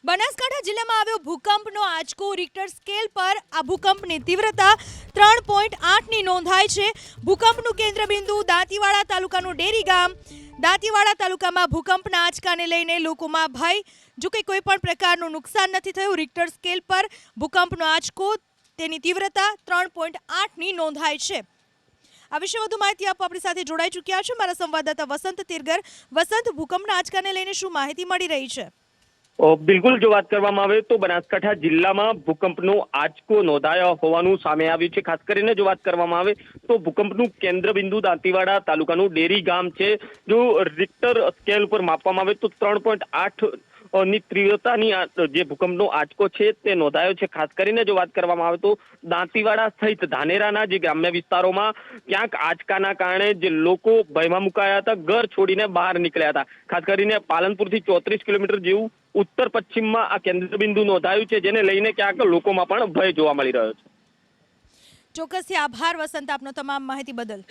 બનાસકાંઠા જિલ્લામાં આવ્યો ભૂકંપનો આંચકો। રિક્ટર સ્કેલ પર આ ભૂકંપની તીવ્રતા 3.8ની નોંધાઈ છે। ભૂકંપનું કેન્દ્રબિંદુ દાંતીવાડા તાલુકાનું ડેરી ગામ। દાંતીવાડા તાલુકામાં ભૂકંપના આંચકાને લઈને લોકોમાં ભય। જો કે કોઈ પણ પ્રકારનું નુકસાન નથી થયું। રિક્ટર સ્કેલ પર ભૂકંપનો આંચકો તેની તીવ્રતા 3.8ની નોંધાઈ છે। આ વિશે વધુ માહિતી આપવા આપણી સાથે જોડાઈ ચૂક્યા છે મારા સંવાદદાતા વસંત તેરગર। વસંત, ભૂકંપના આંચકાને લઈને શું માહિતી મળી રહી છે? બિલકુલ, જો વાત કરવામાં આવે તો બનાસકાંઠા જિલ્લામાં ભૂકંપનો આંચકો નોંધાયો હોવાનું સામે આવ્યું છે। ખાસ કરીને જો વાત કરવામાં આવે તો ભૂકંપનું કેન્દ્રબિંદુ દાંતીવાડા તાલુકાનું ડેરી ગામ છે। જો રિક્ટર સ્કેલ પર માપવામાં આવે તો 3.8 ની તીવ્રતાની જે ભૂકંપનો આંચકો છે તે નોંધાયો છે। ખાસ કરીને જો વાત કરવામાં આવે તો દાંતીવાડા સહિત ધાનેરાના જે ગ્રામ્ય વિસ્તારોમાં ક્યાંક આંચકાના કારણે જે લોકો ભયમાં મુકાયા હતા, ઘર છોડીને બહાર નીકળ્યા હતા। ખાસ કરીને પાલનપુરથી 34 કિલોમીટર જેવું ઉત્તર પશ્ચિમમાં આ કેન્દ્રબિંદુ નોંધાયું છે, જેને લઈને ક્યાંક લોકોમાં પણ ભય જોવા મળી રહ્યો છે। ચોક્કસથી આભાર વસંત, આપનો તમામ માહિતી બદલ।